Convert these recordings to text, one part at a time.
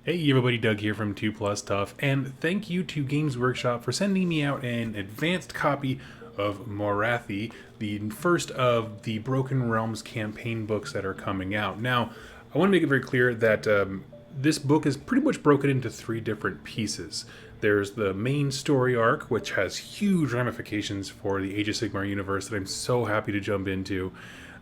Hey everybody, Doug here from 2 Plus Tough, and thank you to Games Workshop for sending me out an advanced copy of Marathi, the first of the Broken Realms campaign books that are coming out. Now, I want to make it very clear that this book is pretty much broken into three different pieces. There's the main story arc, which has huge ramifications for the Age of Sigmar universe that I'm so happy to jump into.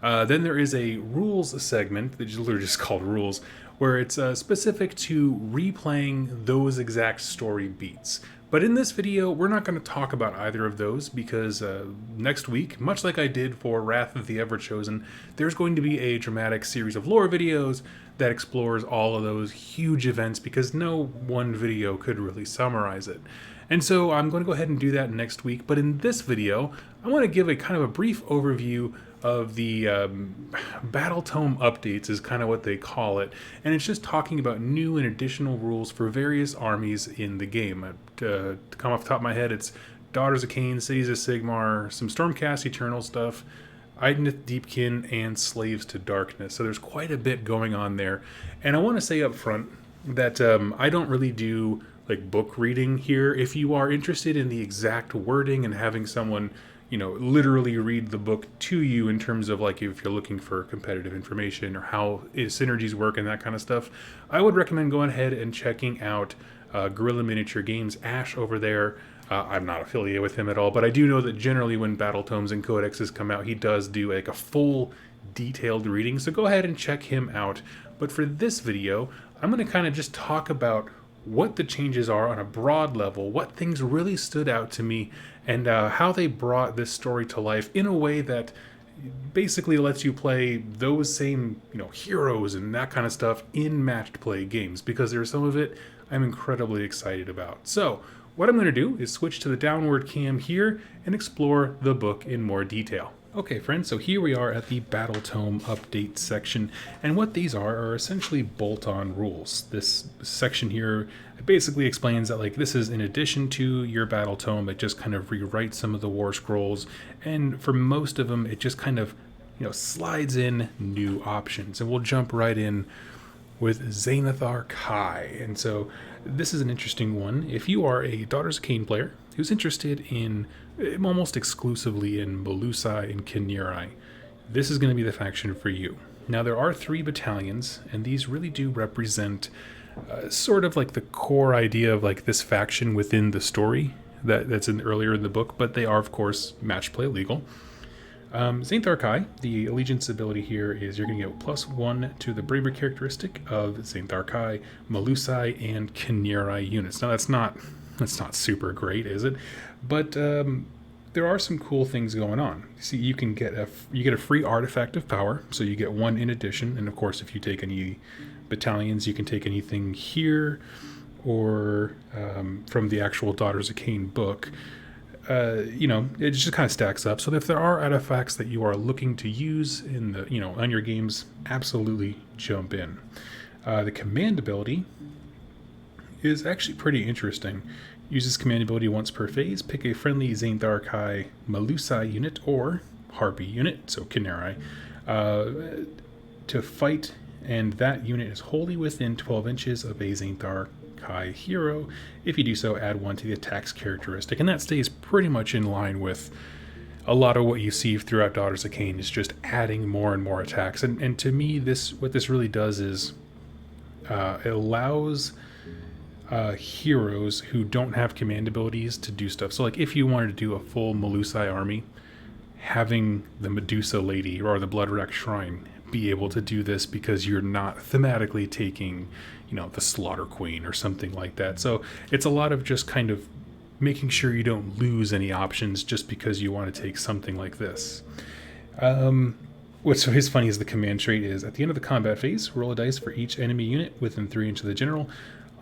Then there is a rules segment that is literally just called rules, where it's specific to replaying those exact story beats. But in this video, we're not going to talk about either of those because next week, much like I did for Wrath of the Everchosen, there's going to be a dramatic series of lore videos that explores all of those huge events because no one video could really summarize it. And so I'm going to go ahead and do that next week. But in this video, I want to give a kind of a brief overview of the Battle Tome updates is kind of what they call it. And it's just talking about new and additional rules for various armies in the game. To come off the top of my head, it's Daughters of Kain, Cities of Sigmar, some Stormcast Eternal stuff, Idoneth Deepkin, and Slaves to Darkness. So there's quite a bit going on there. And I want to say up front that I don't really do like book reading here. If you are interested in the exact wording and having someone, you know, literally read the book to you in terms of like if you're looking for competitive information or how synergies work and that kind of stuff, I would recommend going ahead and checking out Guerrilla Miniature Games Ash over there. I'm not affiliated with him at all, but I do know that generally when Battle Tomes and Codexes come out, he does do like a full detailed reading, so go ahead and check him out. But for this video, I'm going to kind of just talk about what the changes are on a broad level, what things really stood out to me, and how they brought this story to life in a way that basically lets you play those same, heroes and that kind of stuff in matched play games, because there's some of it I'm incredibly excited about. So what I'm going to do is switch to the downward cam here and explore the book in more detail. Okay friends, so here we are at the Battle Tome update section, and what these are essentially bolt-on rules. This section here basically explains that this is in addition to your Battle Tome. It just kind of rewrites some of the war scrolls, and for most of them it just kind of slides in new options. And we'll jump right in with zainathar khai. And so this is an interesting one. If you are a Daughters of Kain player who's interested in almost exclusively in Melusai and Kinuri, this is going to be the faction for you. Now there are 3 battalions, and these really do represent sort of like the core idea of this faction within the story that's earlier in the book, but they are of course match play legal. zainathar khai, the allegiance ability here is you're going to get +1 to the bravery characteristic of zainathar khai, Melusai, and Kinuri units. Now that's not super great, is it? But there are some cool things going on. See, you get a free artifact of power, so you get 1 in addition. And of course, if you take any battalions, you can take anything here or from the actual Daughters of Kain book. It just kind of stacks up. So if there are artifacts that you are looking to use in the on your games, absolutely jump in. The command ability is actually pretty interesting. Uses command ability once per phase. Pick a friendly zainathar khai Melusai unit or Harpy unit, so Kinuri, to fight, and that unit is wholly within 12 inches of a zainathar khai hero. If you do so, add 1 to the attack's characteristic, and that stays pretty much in line with a lot of what you see throughout Daughters of Kain, is just adding more and more attacks. And to me, what this really does is it allows heroes who don't have command abilities to do stuff. So if you wanted to do a full Melusai army, having the Medusa Lady or the Bloodwrack Shrine be able to do this because you're not thematically taking, the Slaughter Queen or something like that. So it's a lot of just kind of making sure you don't lose any options just because you want to take something like this. What's always funny is the command trait is, at the end of the combat phase, roll a dice for each enemy unit within 3 inches of the general.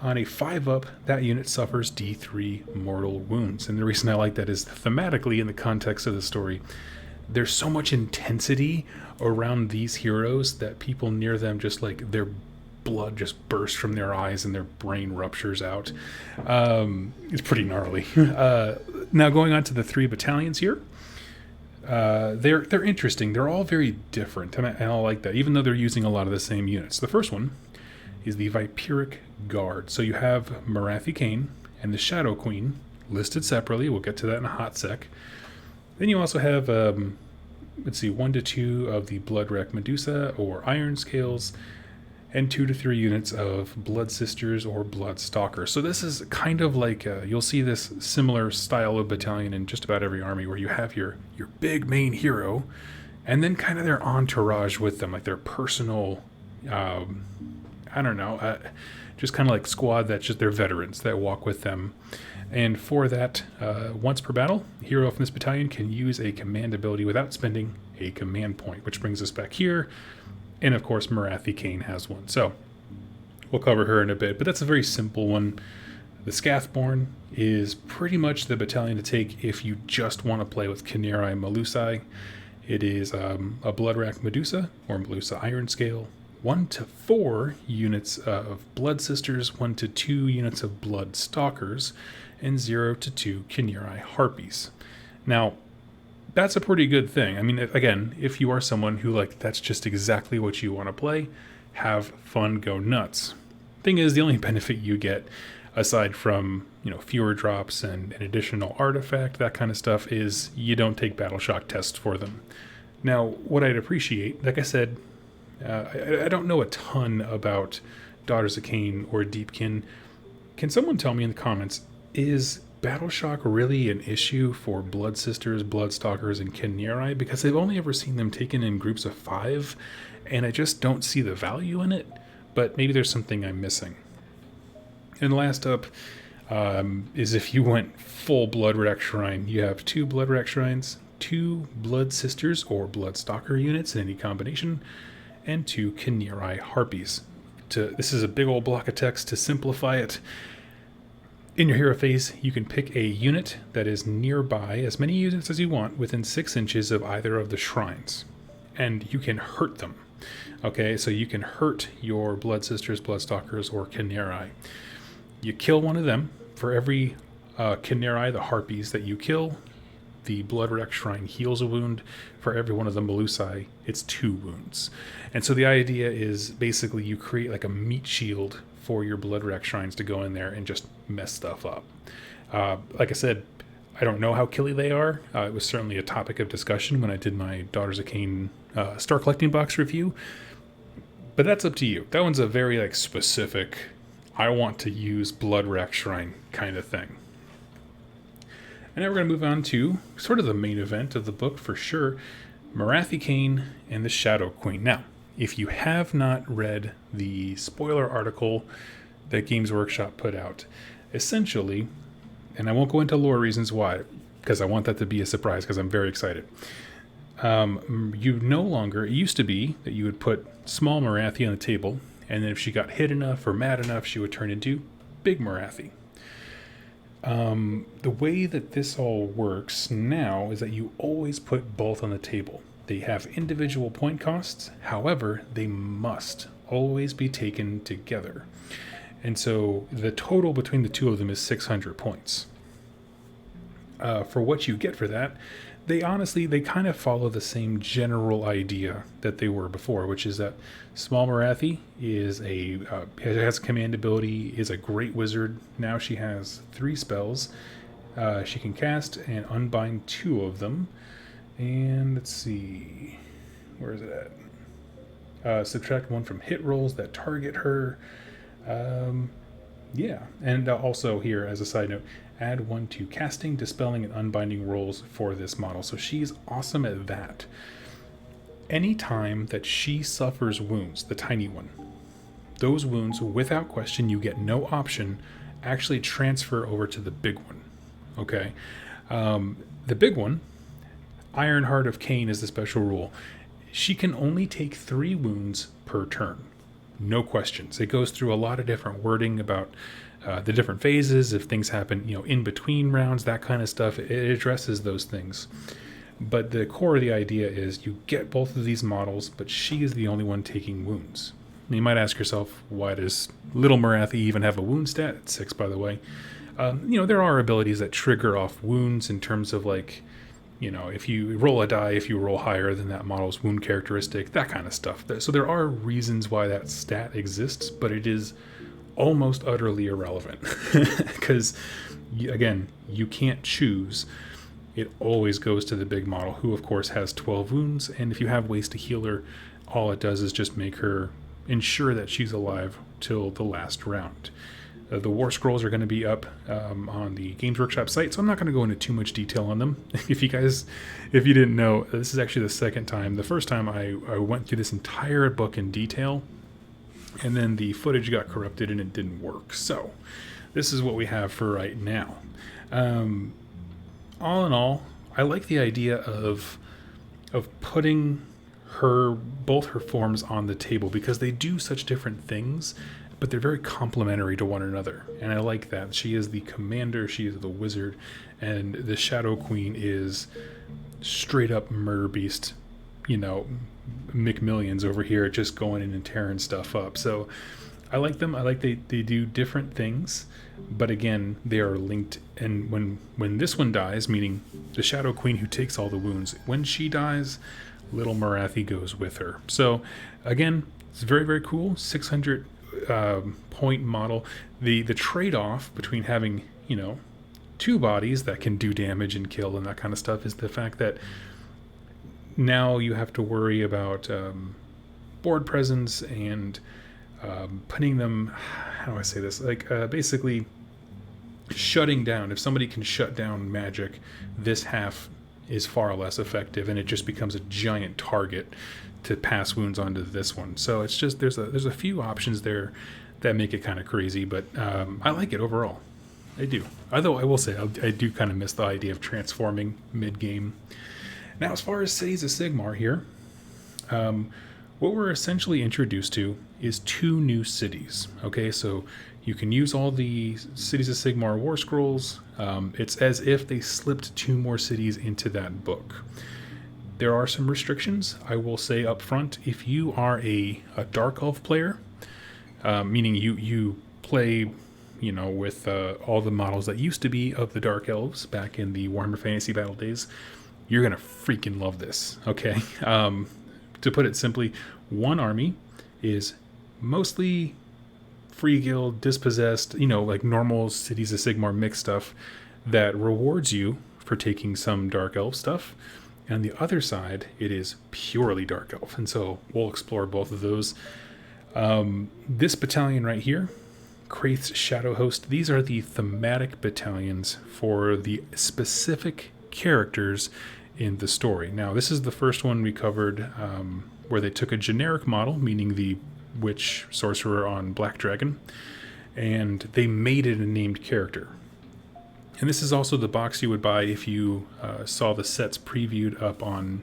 On a 5-up, that unit suffers D3 mortal wounds. And the reason I like that is thematically, in the context of the story, there's so much intensity around these heroes that people near them just their blood just bursts from their eyes and their brain ruptures out. It's pretty gnarly. Now going on to the 3 battalions here. They're interesting. They're all very different, and I like that, even though they're using a lot of the same units. The first one is the Viperic guard. So you have Marathi Kain and the Shadow Queen listed separately. We'll get to that in a hot sec. Then you also have, 1 to 2 of the Bloodwreck Medusa or Iron Scales, and 2 to 3 units of Blood Sisters or Blood Stalkers. So this is kind of like, you'll see this similar style of battalion in just about every army, where you have your big main hero, and then kind of their entourage with them, like their personal, just kind of like squad that's just their veterans that walk with them. And for that, once per battle, the hero from this battalion can use a command ability without spending a command point, which brings us back here. And of course, Marathi Kain has one. So we'll cover her in a bit, but that's a very simple one. The Scathborn is pretty much the battalion to take if you just want to play with Khanerai Melusai. It is a Bloodwrack Medusa or Melusa Iron Scale, 1 to 4 units of Blood Sisters, 1 to 2 units of Blood Stalkers, and 0 to 2 Khanerai Harpies. Now, that's a pretty good thing. I mean, again, if you are someone who, like, that's just exactly what you want to play, have fun, go nuts. Thing is, the only benefit you get, aside from, fewer drops and an additional artifact, that kind of stuff, is you don't take battle shock tests for them. Now, what I'd appreciate, like I said, I don't know a ton about Daughters of Kain or Deepkin. Can someone tell me in the comments, is battle shock really an issue for Blood Sisters, Blood Stalkers, and Khanerai? Because I've only ever seen them taken in groups of 5, and I just don't see the value in it, but maybe there's something I'm missing. And last up is if you went full Bloodwrack Shrine. You have 2 Bloodwrack Shrines, 2 Blood Sisters or Blood Stalker units in any combination, and 2 Khanerai Harpies. This is a big old block of text. To simplify it, in your hero phase, you can pick a unit that is nearby, as many units as you want, within 6 inches of either of the shrines. And you can hurt them. Okay, so you can hurt your Blood Sisters, Blood Stalkers, or Khanerai. You kill one of them. For every Khanerai, the Harpies, that you kill, the Bloodwreck Shrine heals a wound. For every one of the Melusai, it's 2 wounds. And so the idea is basically you create like a meat shield for your Bloodwrack Shrines to go in there and just mess stuff up. Like I said, I don't know how killy they are. It was certainly a topic of discussion when I did my Daughters of Kain Star Collecting Box review. But that's up to you. That one's a very specific, I want to use Bloodwrack Shrine kind of thing. And now we're going to move on to sort of the main event of the book for sure, Marathi Kain and the Shadow Queen. Now, if you have not read the spoiler article that Games Workshop put out, essentially, and I won't go into lore reasons why, because I want that to be a surprise, because I'm very excited. It used to be that you would put small Marathi on the table, and then if she got hit enough or mad enough, she would turn into big Marathi. The way that this all works now is that you always put both on the table. They have individual point costs, however, they must always be taken together. And so the total between the two of them is 600 points. For what you get for that, they kind of follow the same general idea that they were before, which is that Small Marathi has a command ability, is a great wizard. Now she has 3 spells. She can cast and unbind 2 of them. And let's see, where is it at? Subtract 1 from hit rolls that target her. And also here, as a side note, add 1 to casting, dispelling, and unbinding rolls for this model. So she's awesome at that. Anytime that she suffers wounds, the tiny one, those wounds, without question, you get no option, actually transfer over to the big one. Okay? The big one, Ironheart of Kain, is the special rule. She can only take 3 wounds per turn. No questions. It goes through a lot of different wording about the different phases, if things happen, in between rounds, that kind of stuff. It addresses those things. But the core of the idea is you get both of these models, but she is the only one taking wounds. And you might ask yourself, why does Little Marathi even have a wound stat? It's 6, by the way. There are abilities that trigger off wounds in terms of if you roll a die, if you roll higher than that model's wound characteristic, that kind of stuff. So there are reasons why that stat exists, but it is almost utterly irrelevant because, again, you can't choose. It always goes to the big model, who of course has 12 wounds, and if you have ways to heal her, all it does is just make her ensure that she's alive till the last round. The War Scrolls are going to be up on the Games Workshop site, so I'm not going to go into too much detail on them. If you didn't know, this is actually the second time. The first time I went through this entire book in detail, and then the footage got corrupted and it didn't work. So this is what we have for right now. All in all, I like the idea of putting both her forms on the table, because they do such different things, but they're very complementary to one another, and I like that. She is the commander, she is the wizard, and the Shadow Queen is straight up murder beast, McMillions over here, just going in and tearing stuff up. So I like them. I like they do different things, but again, they are linked. And when this one dies, meaning the Shadow Queen who takes all the wounds, when she dies, little Marathi goes with her. So again, it's very, very cool. 600 point model. The trade-off between having two bodies that can do damage and kill and that kind of stuff is the fact that now you have to worry about board presence and putting them, how do I say this, basically shutting down. If somebody can shut down magic, this half is far less effective, and it just becomes a giant target to pass wounds onto this one. So it's just there's a few options there that make it kind of crazy, but I like it overall. I do. Although I will say I do kind of miss the idea of transforming mid-game. Now, as far as Cities of Sigmar here, what we're essentially introduced to is 2 new cities. Okay, so you can use all the Cities of Sigmar War Scrolls. It's as if they slipped 2 more cities into that book. There are some restrictions, I will say up front. If you are a Dark Elf player, meaning you play with all the models that used to be of the Dark Elves back in the Warhammer Fantasy Battle days, you're going to freaking love this, okay? To put it simply, one army is mostly free guild, dispossessed, like normal Cities of Sigmar mixed stuff that rewards you for taking some Dark Elf stuff. And the other side, it is purely Dark Elf. And so we'll explore both of those. This battalion right here, Kraith's Shadow Host, these are the thematic battalions for the specific characters in the story. Now, this is the first one we covered where they took a generic model, meaning the witch sorcerer on Black Dragon, and they made it a named character. And this is also the box you would buy if you saw the sets previewed up on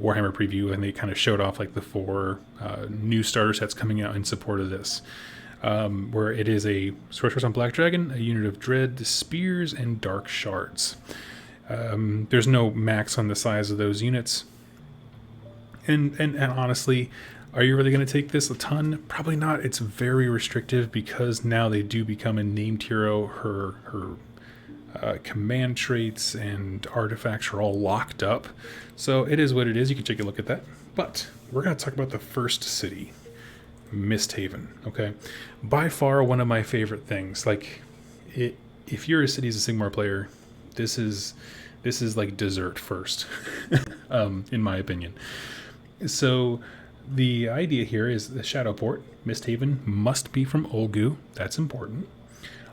Warhammer Preview, and they kind of showed off like the 4 new starter sets coming out in support of this, where it is a sorceress on Black Dragon, a unit of dread, spears, and dark shards. There's no max on the size of those units. And honestly, are you really going to take this a ton? Probably not. It's very restrictive because now they do become a named hero. Her command traits and artifacts are all locked up. So it is what it is. You can take a look at that. But we're going to talk about the first city, Misthaven. Okay, by far one of my favorite things. If you're a Cities of Sigmar player, this is like dessert first, in my opinion. So the idea here is the Shadowport, Misthaven, must be from Olgu. That's important.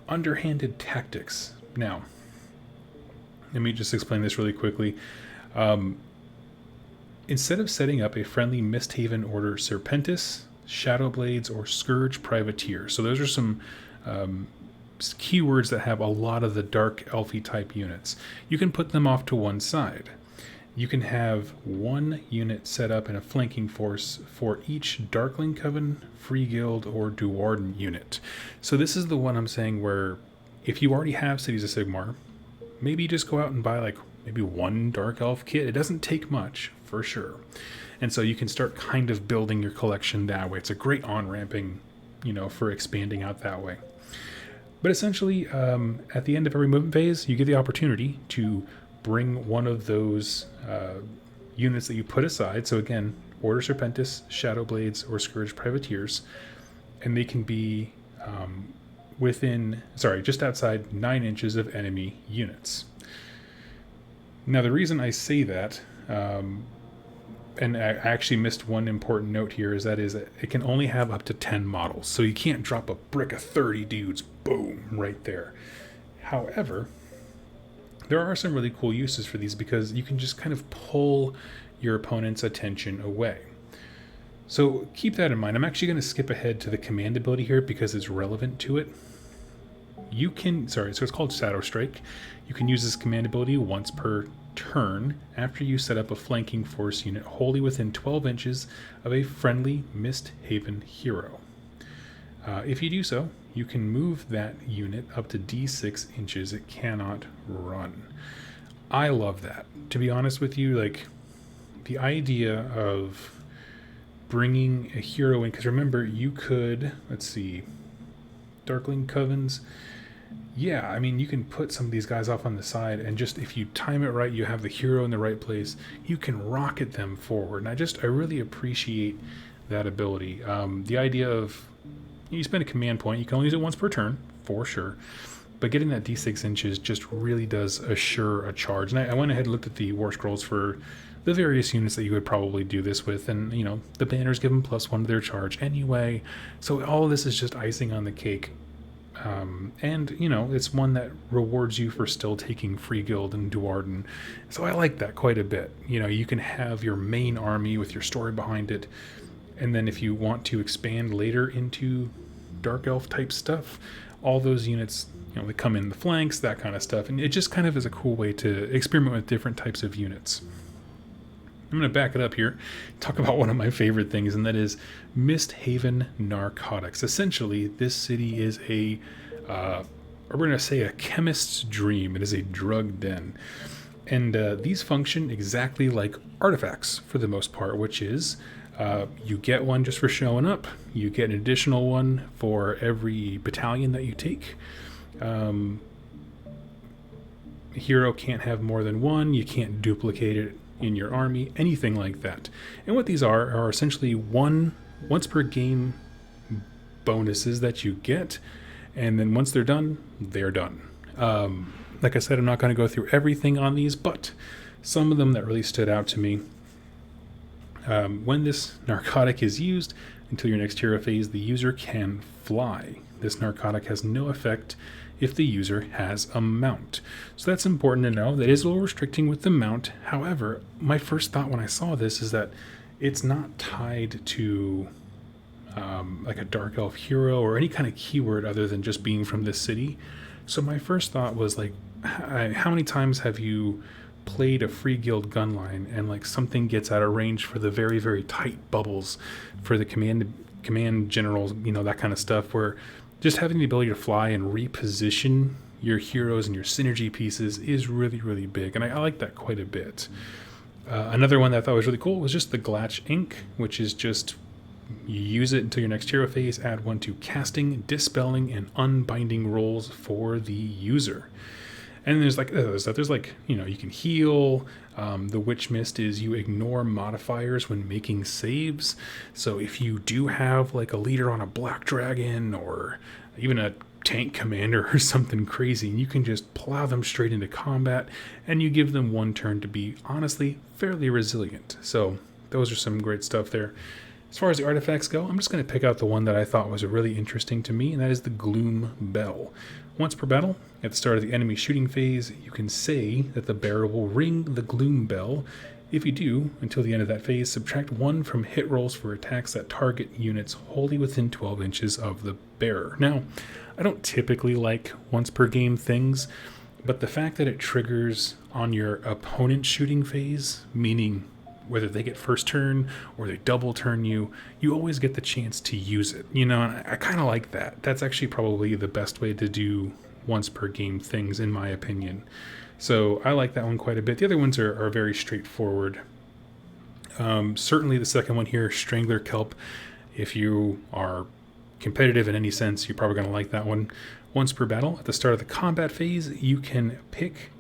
Underhanded tactics. Now, let me just explain this really quickly. Instead of setting up a friendly Misthaven order Serpentis, Shadowblades, or Scourge Privateer, so those are some keywords that have a lot of the dark elfy type units, you can put them off to one side. You can have one unit set up in a flanking force for each Darkling Coven, Free Guild, or Duarden unit. So this is the one I'm saying where if you already have Cities of Sigmar, maybe just go out and buy maybe one Dark Elf kit. It doesn't take much, for sure. And so you can start kind of building your collection that way. It's a great on-ramping, for expanding out that way. But essentially, at the end of every movement phase, you get the opportunity to bring one of those units that you put aside. So again, Order Serpentis, Shadowblades, or Scourge Privateers. And they can be just outside 9 inches of enemy units. Now, the reason I say that, and I actually missed one important note here, is it can only have up to 10 models. So you can't drop a brick of 30 dudes, boom, right there. However, there are some really cool uses for these because you can just kind of pull your opponent's attention away. So keep that in mind. I'm actually going to skip ahead to the command ability here because it's relevant to it. So it's called Shadowstrike. You can use this command ability once per turn after you set up a flanking force unit wholly within 12 inches of a friendly Misthaven hero. If you do so, you can move that unit up to D6 inches. It cannot run. I love that. To be honest with you, like, the idea of bringing a hero in, because remember, you could, Darkling Covens. Yeah, I mean, you can put some of these guys off on the side, and just if you time it right, you have the hero in the right place, you can rocket them forward. And I really appreciate that ability. The idea of, you spend a command point, you can only use it once per turn, for sure, but getting that D6 inches just really does assure a charge. And I went ahead and looked at the War Scrolls for the various units that you would probably do this with, and, you know, the banners give them +1 to their charge anyway, so all of this is just icing on the cake. And, you know, it's one that rewards you for still taking Free Guild and Duarden. So I like that quite a bit. You know, you can have your main army with your story behind it, and then if you want to expand later into Dark Elf type stuff, all those units, you know, they come in the flanks, that kind of stuff. And it just kind of is a cool way to experiment with different types of units. I'm going to back it up here, talk about one of my favorite things, and that is Misthaven narcotics. Essentially, this city is we're going to say a chemist's dream. It is a drug den. And these function exactly like artifacts for the most part, which is you get one just for showing up. You get an additional one for every battalion that you take. Hero can't have more than one. You can't duplicate it in your army, anything like that. And what these are essentially once per game bonuses that you get, and then once they're done, they're done. Like I said, I'm not going to go through everything on these, but some of them that really stood out to me. When this narcotic is used until your next hero phase, the user can fly. This narcotic has no effect if the user has a mount. So that's important to know. That is a little restricting with the mount. However, my first thought when I saw this is that it's not tied to like a Dark Elf hero or any kind of keyword other than just being from this city. So my first thought was like, how many times have you played a Free Guild gunline and like something gets out of range for the very, very tight bubbles for the command generals, you know, that kind of stuff, where just having the ability to fly and reposition your heroes and your synergy pieces is really, really big. And I like that quite a bit. Another one that I thought was really cool was just the Glatch Ink, which is just, you use it until your next hero phase, add 1 to casting, dispelling, and unbinding rolls for the user. And there's like other stuff. There's like, you know, you can heal. The Witch Mist is you ignore modifiers when making saves. So if you do have like a leader on a Black Dragon or even a tank commander or something crazy, you can just plow them straight into combat, and you give them 1 turn to be honestly fairly resilient. So those are some great stuff there. As far as the artifacts go, I'm just going to pick out the one that I thought was really interesting to me, and that is the Gloom Bell. Once per battle, at the start of the enemy shooting phase, you can say that the bearer will ring the Gloom Bell. If you do, until the end of that phase, subtract 1 from hit rolls for attacks that target units wholly within 12 inches of the bearer. Now, I don't typically like once per game things, but the fact that it triggers on your opponent's shooting phase, meaning whether they get first turn or they double turn you, you always get the chance to use it. You know, and I kind of like that. That's actually probably the best way to do once per game things, in my opinion. So I like that one quite a bit. The other ones are very straightforward. Certainly the second one here, Strangler Kelp. If you are competitive in any sense, you're probably going to like that one. Once per battle, at the start of the combat phase, you can pick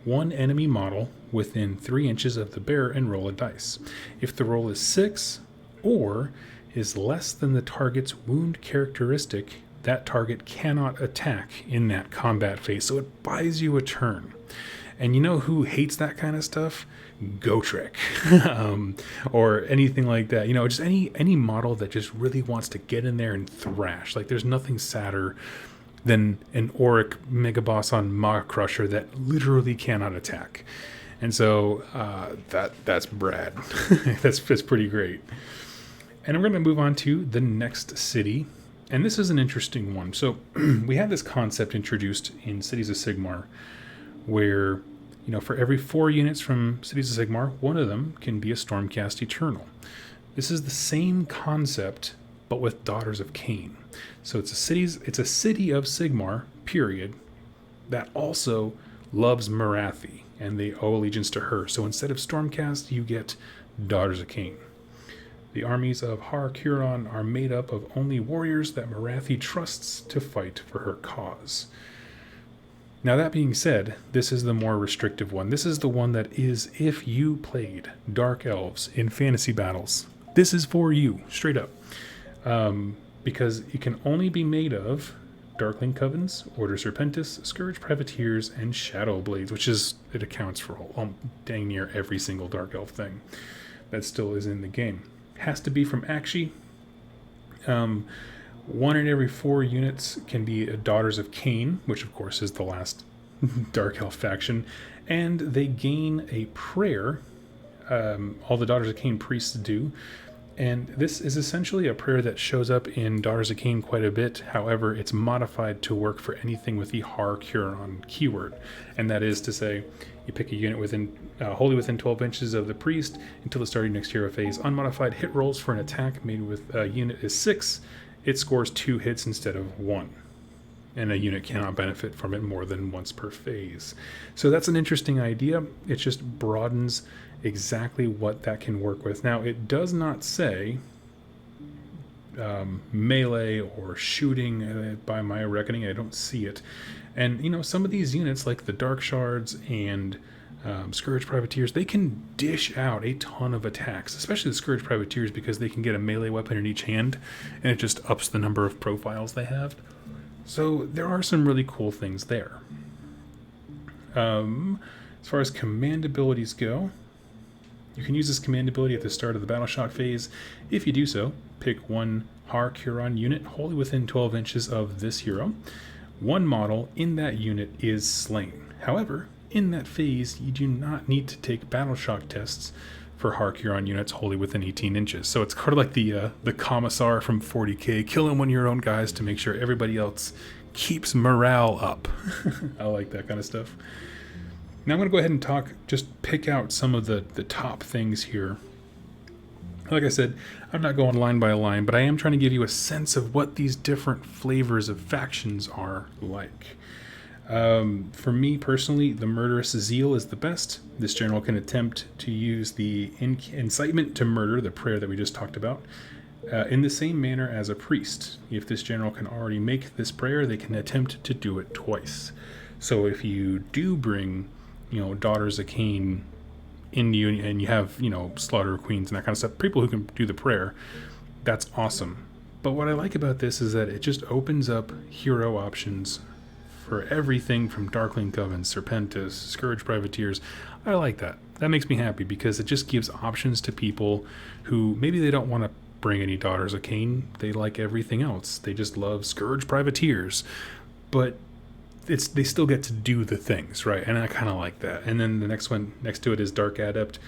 1 enemy model within 3 inches of the bearer and roll a dice. If the roll is 6 or is less than the target's wound characteristic, that target cannot attack in that combat phase. So it buys you a turn. And you know who hates that kind of stuff? Gotrek. Or anything like that. You know, just any model that just really wants to get in there and thrash. Like, there's nothing sadder than an Auric Megaboss on Maw Crusher that literally cannot attack. And so that's Brad. that's pretty great. And we're going to move on to the next city. And this is an interesting one. So we had this concept introduced in Cities of Sigmar where, you know, for every 4 units from Cities of Sigmar, one of them can be a Stormcast Eternal. This is the same concept, but with Daughters of Kain. So it's a city of Sigmar, period, that also loves Marathi, and they owe allegiance to her. So instead of Stormcast, you get Daughters of Kain. The armies of Har-Kuron are made up of only warriors that Marathi trusts to fight for her cause. Now, that being said, this is the more restrictive one. This is the one that is if you played Dark Elves in fantasy battles. This is for you, straight up. Because it can only be made of Darkling Covens, Order Serpentis, Scourge Privateers, and Shadow Blades, which is, it accounts for dang near every single Dark Elf thing that still is in the game. Has to be from Akshi. 1 in every 4 units can be Daughters of Kain, which of course is the last Dark Elf faction, and they gain a prayer. All the Daughters of Kain priests do. And this is essentially a prayer that shows up in Daughters of Kain quite a bit. However, it's modified to work for anything with the Har-Kuron keyword. And that is to say, you pick a unit wholly within 12 inches of the priest until the start of your next hero phase. Unmodified hit rolls for an attack made with a unit is 6. It scores 2 hits instead of 1. And a unit cannot benefit from it more than once per phase. So that's an interesting idea. It just broadens exactly what that can work with. Now, it does not say melee or shooting by my reckoning. I don't see it. And, you know, some of these units, like the Dark Shards and Scourge Privateers, they can dish out a ton of attacks, especially the Scourge Privateers, because they can get a melee weapon in each hand, and it just ups the number of profiles they have. So there are some really cool things there. As far as command abilities go, you can use this command ability at the start of the battle shock phase. If you do so, pick 1 Har-Kuron unit wholly within 12 inches of this hero. 1 model in that unit is slain. However, in that phase, you do not need to take battle shock tests for Har-Kuron units wholly within 18 inches. So it's kind of like the Commissar from 40k, killing one of your own guys to make sure everybody else keeps morale up. I like that kind of stuff. Now I'm going to go ahead and just pick out some of the top things here. Like I said, I'm not going line by line, but I am trying to give you a sense of what these different flavors of factions are like. For me personally, the Murderous Zeal is the best. This general can attempt to use the incitement to murder, the prayer that we just talked about, in the same manner as a priest. If this general can already make this prayer, they can attempt to do it twice. So if you do bring, Daughters of Kain in you, and you have, Slaughter Queens and that kind of stuff, people who can do the prayer, that's awesome. But what I like about this is that it just opens up hero options for everything from Darkling Coven, Serpentis, Scourge Privateers. I like that. That makes me happy because it just gives options to people who maybe they don't want to bring any Daughters of Kain. They like everything else. They just love Scourge Privateers. But they still get to do the things, right? And I kind of like that. And then the next one next to it is Dark Adept,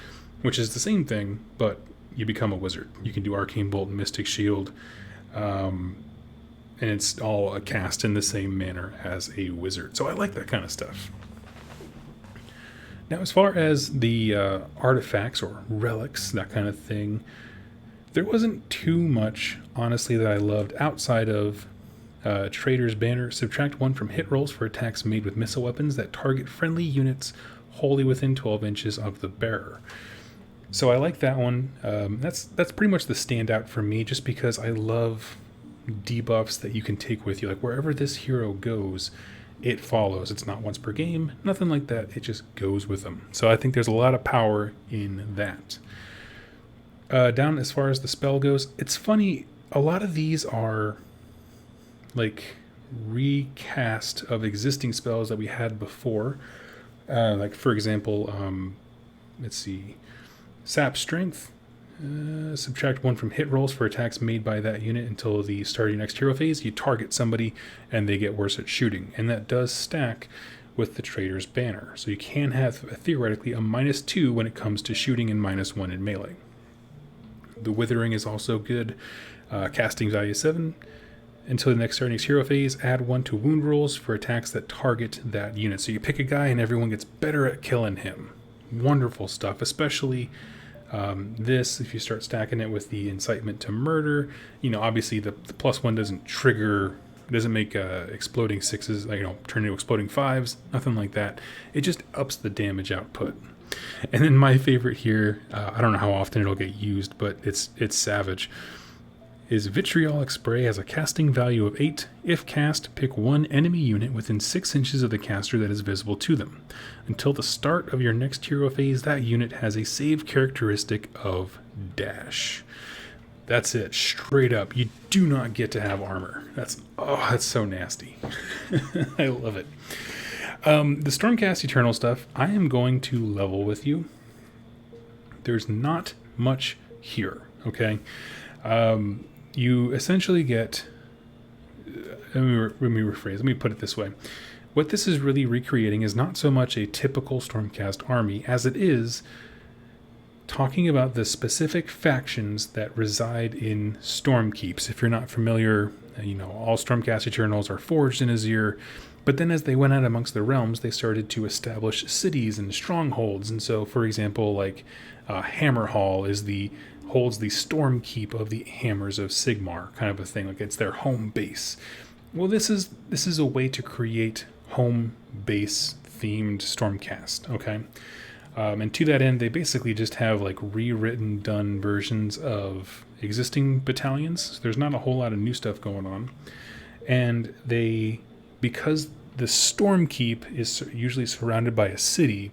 which is the same thing, but you become a wizard. You can do Arcane Bolt and Mystic Shield. And it's all cast in the same manner as a wizard. So I like that kind of stuff. Now, as far as the artifacts or relics, that kind of thing, there wasn't too much, honestly, that I loved outside of Trader's Banner. Subtract 1 from hit rolls for attacks made with missile weapons that target friendly units wholly within 12 inches of the bearer. So I like that one. That's pretty much the standout for me, just because I love debuffs that you can take with you. Like wherever this hero goes, it follows. It's not once per game, nothing like that. It just goes with them. So I think there's a lot of power in that. Down as far as the spell goes, it's funny, a lot of these are like recast of existing spells that we had before. Like for example, let's see, sap strength. Subtract 1 from hit rolls for attacks made by that unit until the start of your next hero phase. You target somebody and they get worse at shooting, and that does stack with the Trader's Banner. So you can have theoretically a -2 when it comes to shooting and -1 in melee. The Withering is also good. Casting value 7 until the next starting hero phase. Add 1 to wound rolls for attacks that target that unit. So you pick a guy and everyone gets better at killing him. Wonderful stuff, especially this, if you start stacking it with the incitement to murder. Obviously the +1 doesn't trigger, doesn't make exploding 6s, turn into exploding 5s, nothing like that. It just ups the damage output. And then my favorite here, I don't know how often it'll get used, but it's savage, is Vitriolic Spray has a casting value of 8. If cast, pick 1 enemy unit within 6 inches of the caster that is visible to them. Until the start of your next hero phase, that unit has a save characteristic of dash. That's it, straight up. You do not get to have armor. That's so nasty. I love it. The Stormcast Eternal stuff, I am going to level with you. There's not much here, okay? You essentially get, let me rephrase, let me put it this way. What this is really recreating is not so much a typical Stormcast army as it is talking about the specific factions that reside in Stormkeeps. If you're not familiar, all Stormcast Eternals are forged in Azir, but then as they went out amongst the realms, they started to establish cities and strongholds. And so, for example, like Hammerhall holds the Stormkeep of the Hammers of Sigmar, kind of a thing. Like it's their home base. Well, this is a way to create home base themed Stormcast. Okay. And to that end, they basically just have like rewritten, done versions of existing battalions. So there's not a whole lot of new stuff going on. And because the Stormkeep is usually surrounded by a city,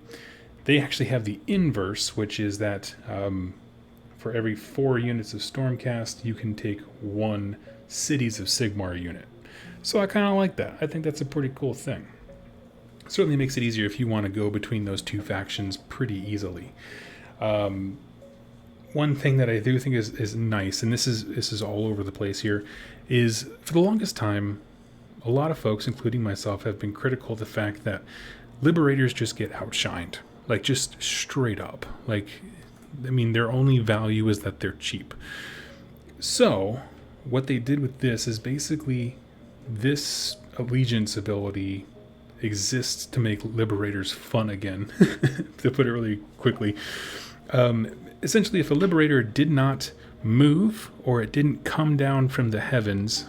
they actually have the inverse, which is that for every 4 units of Stormcast, you can take 1 Cities of Sigmar unit. So I kind of like that. I think that's a pretty cool thing. Certainly makes it easier if you want to go between those 2 factions pretty easily. One thing that I do think is nice, and this is all over the place here, is for the longest time, a lot of folks, including myself, have been critical of the fact that Liberators just get outshined. Like, just straight up. Like, I mean, their only value is that they're cheap. So, what they did with this is basically this allegiance ability exists to make Liberators fun again, to put it really quickly. Essentially, if a Liberator did not move or it didn't come down from the heavens,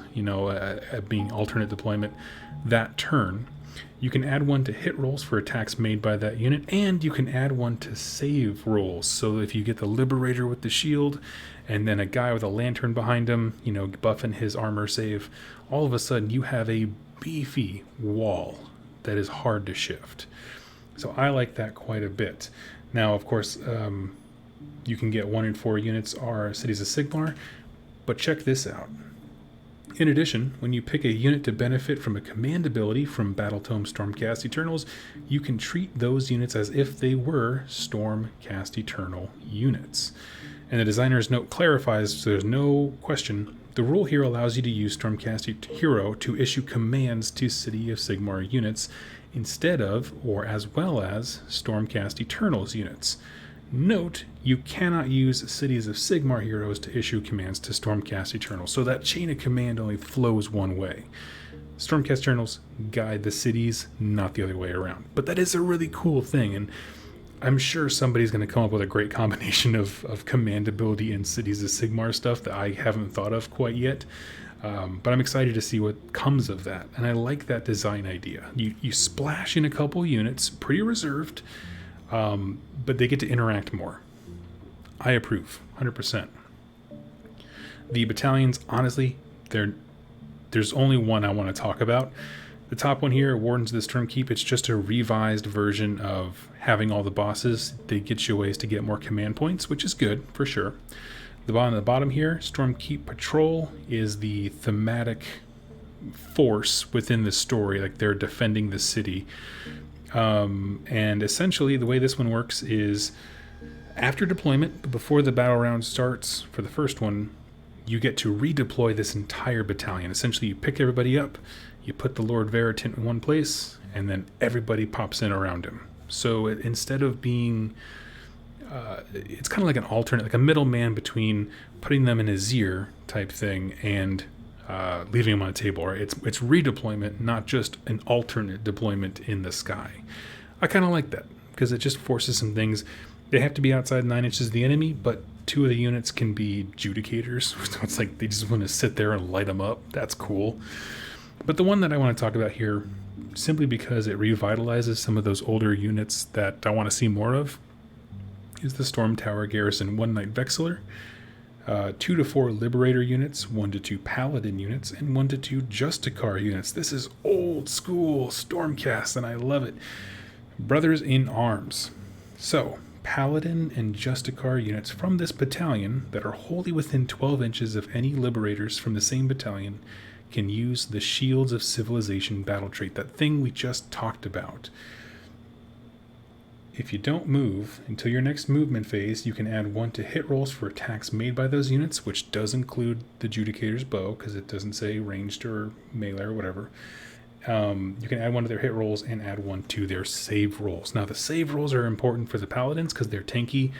being alternate deployment, that turn, you can add 1 to hit rolls for attacks made by that unit, and you can add 1 to save rolls. So if you get the Liberator with the shield and then a guy with a lantern behind him, buffing his armor save, all of a sudden you have a beefy wall that is hard to shift. So I like that quite a bit. Now, of course, you can get 1 in 4 units are Cities of Sigmar, but check this out. In addition, when you pick a unit to benefit from a command ability from Battletome Stormcast Eternals, you can treat those units as if they were Stormcast Eternal units. And the designer's note clarifies, so there's no question, the rule here allows you to use Stormcast Hero to issue commands to City of Sigmar units instead of, or as well as, Stormcast Eternals units. Note, you cannot use Cities of Sigmar heroes to issue commands to Stormcast Eternals, so that chain of command only flows one way. Stormcast Eternals guide the cities, not the other way around. But that is a really cool thing, and I'm sure somebody's going to come up with a great combination of command ability and Cities of Sigmar stuff that I haven't thought of quite yet. But I'm excited to see what comes of that, and I like that design idea. You splash in a couple units, pretty reserved, but they get to interact more. I approve, 100%. The battalions, honestly, there's only one I want to talk about. The top one here, Wardens of the Stormkeep, it's just a revised version of having all the bosses. They get you ways to get more command points, which is good, for sure. The bottom here, Stormkeep Patrol, is the thematic force within the story, like they're defending the city. And essentially the way this one works is after deployment, before the battle round starts for the first one, you get to redeploy this entire battalion. Essentially, you pick everybody up, you put the Lord Veritant in one place, and then everybody pops in around him. So instead of being... it's kind of like an alternate, like a middleman between putting them in a Zir type thing and leaving them on a table. Right? It's redeployment, not just an alternate deployment in the sky. I kind of like that because it just forces some things. They have to be outside 9 inches of the enemy, but 2 of the units can be judicators. So it's like they just want to sit there and light them up. That's cool. But the one that I want to talk about here, simply because it revitalizes some of those older units that I want to see more of, is the Storm Tower Garrison 1 Knight Vexillor, 2 to 4 Liberator units, 1 to 2 Paladin units, and 1 to 2 Justicar units. This is old school Stormcast, and I love it. Brothers in Arms. So, Paladin and Justicar units from this battalion that are wholly within 12 inches of any Liberators from the same battalion can use the Shields of Civilization battle trait, that thing we just talked about. If you don't move until your next movement phase, you can add 1 to hit rolls for attacks made by those units, which does include the Judicator's bow, because it doesn't say ranged or melee or whatever. You can add 1 to their hit rolls and add 1 to their save rolls. Now, the save rolls are important for the Paladins because they're tanky.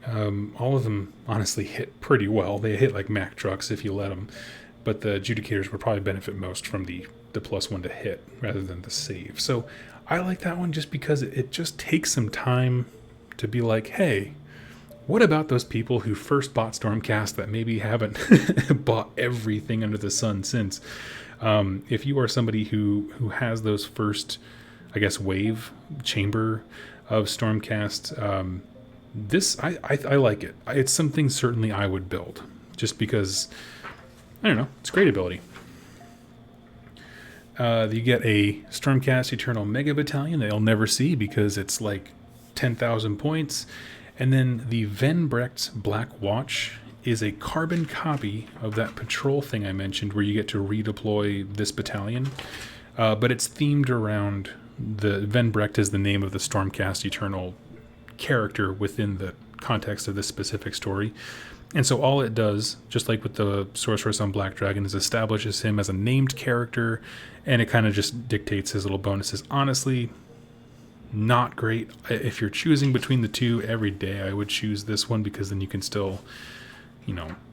All of them, honestly, hit pretty well. They hit like Mack trucks if you let them. But the Judicators would probably benefit most from the +1 to hit rather than the save. So I like that one just because it just takes some time to be like, hey, what about those people who first bought Stormcast that maybe haven't bought everything under the sun since? If you are somebody who has those first, I guess, wave chamber of Stormcast, this I like it. It's something certainly I would build just because, I don't know, it's a great ability. You get a Stormcast Eternal Mega Battalion that you'll never see because it's like 10,000 points. And then the Venbrecht's Blackwatch is a carbon copy of that patrol thing I mentioned where you get to redeploy this battalion. But it's themed around the Venbrecht is the name of the Stormcast Eternal character within the context of this specific story. And so all it does, just like with the Sorceress on Black Dragon, is establishes him as a named character, and it kind of just dictates his little bonuses. Honestly, not great. If you're choosing between the two every day, I would choose this one because then you can still,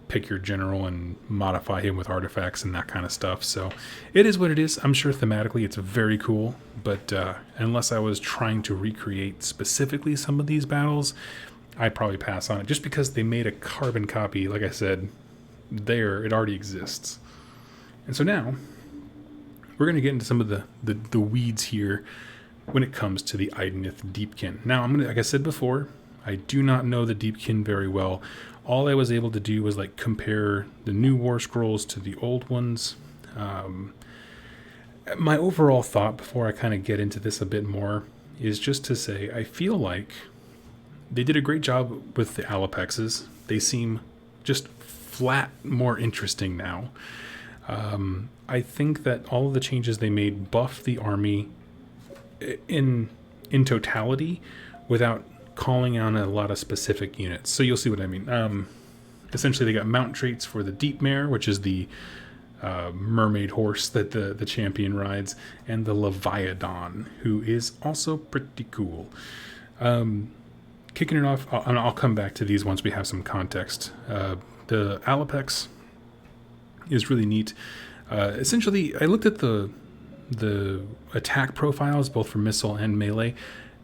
pick your general and modify him with artifacts and that kind of stuff. So it is what it is. I'm sure thematically it's very cool, but unless I was trying to recreate specifically some of these battles, I'd probably pass on it just because they made a carbon copy. Like I said, it already exists. And so now we're going to get into some of the weeds here when it comes to the Idenith Deepkin. Now, like I said before, I do not know the Deepkin very well. All I was able to do was compare the new War Scrolls to the old ones. My overall thought before I kind of get into this a bit more is just to say I feel like they did a great job with the Alapexes. They seem just flat more interesting now. I think that all of the changes they made buff the army in totality without calling on a lot of specific units. So you'll see what I mean. Essentially, they got mount traits for the Deep Mare, which is the mermaid horse that the champion rides, and the Leviathan, who is also pretty cool. Kicking it off, and I'll come back to these once we have some context. The Alapex is really neat. Essentially, I looked at the attack profiles, both for missile and melee.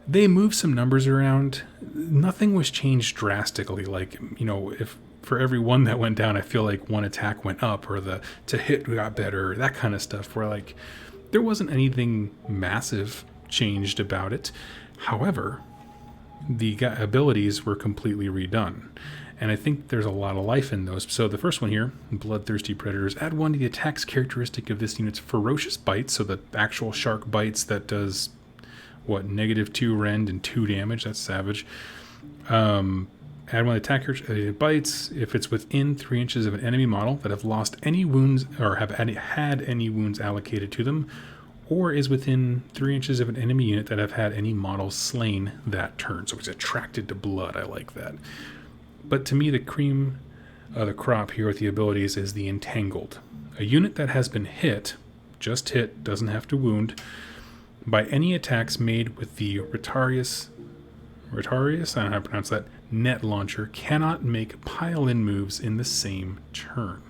They moved some numbers around. Nothing was changed drastically. If for every one that went down, I feel like one attack went up, or the to hit got better, that kind of stuff, where there wasn't anything massive changed about it. However, the abilities were completely redone, and I think there's a lot of life in those. So the first one here, Bloodthirsty Predators, add 1 to the attacks characteristic of this unit's ferocious bites, so the actual shark bites that does -2 rend and 2 damage. That's savage. Add one attacker it bites if it's within 3 inches of an enemy model that have lost any wounds or have had any wounds allocated to them, or is within 3 inches of an enemy unit that have had any models slain that turn. So it's attracted to blood. I like that. But to me, the cream of the crop here with the abilities is the Entangled. A unit that has been hit, just hit, doesn't have to wound, by any attacks made with the Retarius, I don't know how to pronounce that, net launcher, cannot make pile-in moves in the same turn.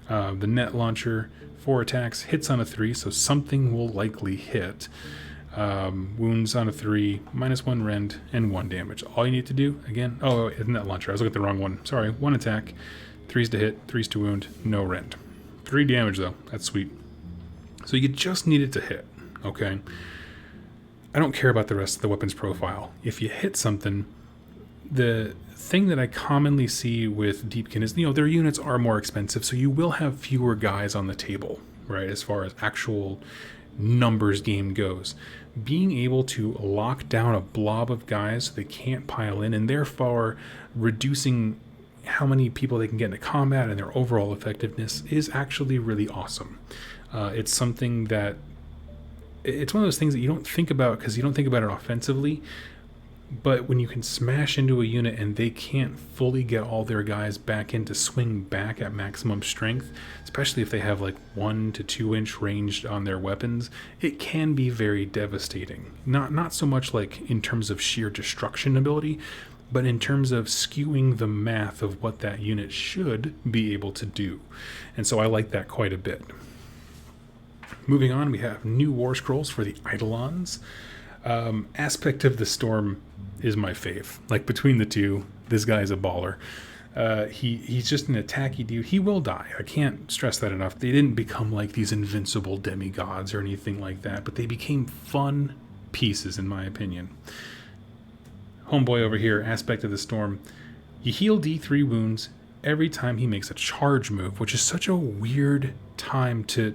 The net launcher, 4 attacks, hits on a 3, so something will likely hit. Wounds on a 3, -1 rend, and 1 damage. All you need to do, again, net launcher, I was looking at the wrong one. Sorry, 1 attack, 3's to hit, 3's to wound, no rend. 3 damage though, that's sweet. So you just need it to hit, okay? I don't care about the rest of the weapon's profile. If you hit something, the thing that I commonly see with Deepkin is, their units are more expensive, so you will have fewer guys on the table, right, as far as actual numbers game goes. Being able to lock down a blob of guys so they can't pile in, and therefore reducing how many people they can get into combat and their overall effectiveness, is actually really awesome. It's something that it's one of those things that you don't think about because you don't think about it offensively, but when you can smash into a unit and they can't fully get all their guys back in to swing back at maximum strength, especially if they have like 1 to 2 inch ranged on their weapons, it can be very devastating. Not so much like in terms of sheer destruction ability, but in terms of skewing the math of what that unit should be able to do. And so I like that quite a bit. Moving on, we have new war scrolls for the Eidolons. Aspect of the Storm is my fave. Like, between the two, this guy's a baller. He's just an attacky dude. He will die. I can't stress that enough. They didn't become like these invincible demigods or anything like that, but they became fun pieces, in my opinion. Homeboy over here, Aspect of the Storm. You heal D3 wounds every time he makes a charge move, which is such a weird time to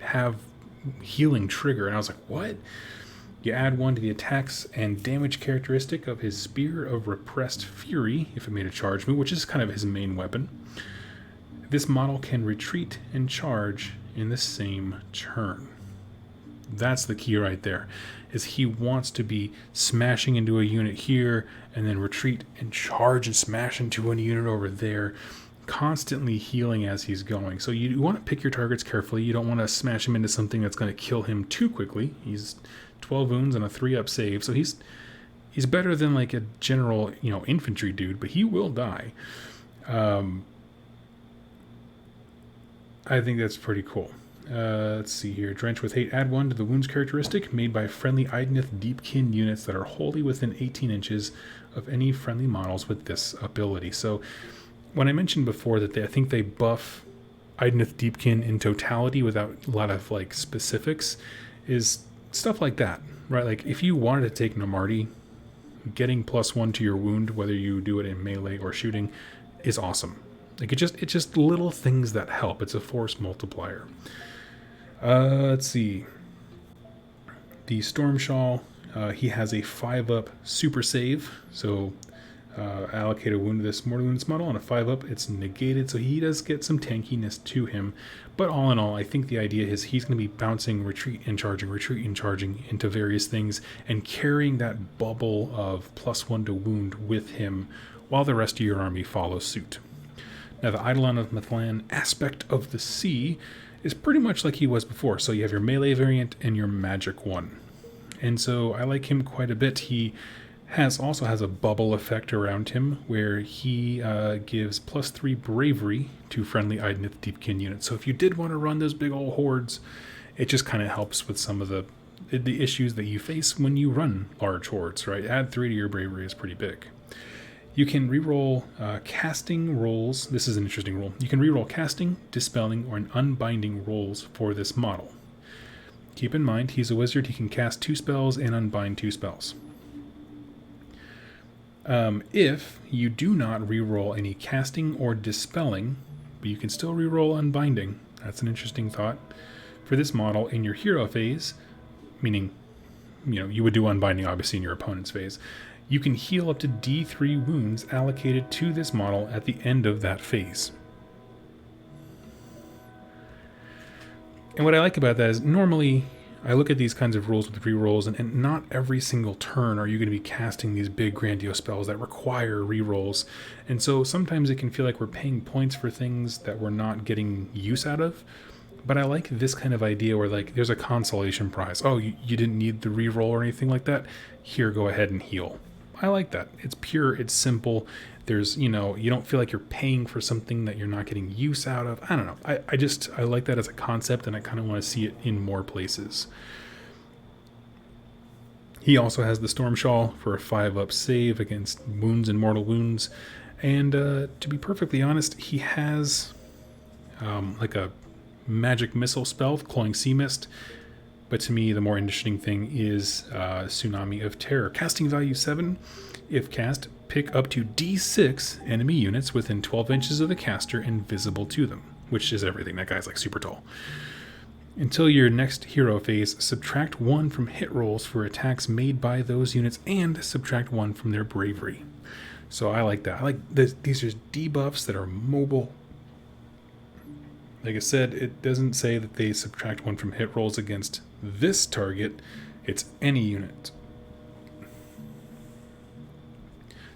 have healing trigger. And I was like, what? You add 1 to the attacks and damage characteristic of his Spear of Repressed Fury if it made a charge move, which is kind of his main weapon. This model can retreat and charge in the same turn. That's the key right there, is he wants to be smashing into a unit here and then retreat and charge and smash into a unit over there, constantly healing as he's going. So you want to pick your targets carefully. You don't want to smash him into something that's going to kill him too quickly. He's 12 wounds and a 3-up save, so he's better than like a general infantry dude, but he will die. I think that's pretty cool. Let's see here. Drench with Hate. Add 1 to the wounds characteristic made by friendly Idoneth Deepkin units that are wholly within 18 inches of any friendly models with this ability. So when I mentioned before that I think they buff Idoneth Deepkin in totality without a lot of like specifics, is stuff like that, right? Like if you wanted to take Namarti, getting +1 to your wound, whether you do it in melee or shooting, is awesome. Like it's just little things that help. It's a force multiplier. Let's see. The Storm Shawl, he has a 5-up super save, so allocate a wound to this mortal wounds model. On a 5-up, it's negated, so he does get some tankiness to him. But all in all, I think the idea is he's going to be bouncing, retreat and charging into various things, and carrying that bubble of +1 to wound with him while the rest of your army follows suit. Now, the Eidolon of Mathlan, Aspect of the Sea, is pretty much like he was before. So you have your melee variant and your magic one. And so I like him quite a bit. He also has a bubble effect around him where he gives +3 bravery to friendly Idoneth Deepkin units. So if you did want to run those big old hordes, it just kind of helps with some of the issues that you face when you run large hordes, right? Add 3 to your bravery is pretty big. You can reroll casting rolls. This is an interesting rule. You can reroll casting, dispelling, or unbinding rolls for this model. Keep in mind, he's a wizard. He can cast 2 spells and unbind 2 spells. If you do not reroll any casting or dispelling, but you can still reroll unbinding, that's an interesting thought. For this model, in your hero phase, meaning you would do unbinding obviously in your opponent's phase, You can heal up to D3 wounds allocated to this model at the end of that phase. And what I like about that is normally I look at these kinds of rules with rerolls, and not every single turn are you going to be casting these big grandiose spells that require rerolls. And so sometimes it can feel like we're paying points for things that we're not getting use out of. But I like this kind of idea where like there's a consolation prize. Oh, you didn't need the reroll or anything like that? Here, go ahead and heal. I like that. It's pure, it's simple. There's, you don't feel like you're paying for something that you're not getting use out of. I don't know. I like that as a concept, and I kind of want to see it in more places. He also has the Storm Shawl for a 5-up save against wounds and mortal wounds. And to be perfectly honest, he has like a magic missile spell, Cloying Sea Mist. But to me, the more interesting thing is Tsunami of Terror. Casting value 7. If cast, pick up to D6 enemy units within 12 inches of the caster invisible to them, which is everything. That guy's like super tall. Until your next hero phase, subtract 1 from hit rolls for attacks made by those units and subtract 1 from their bravery. So I like that. I like this. These are debuffs that are mobile. Like I said, it doesn't say that they subtract 1 from hit rolls against this target. It's any unit.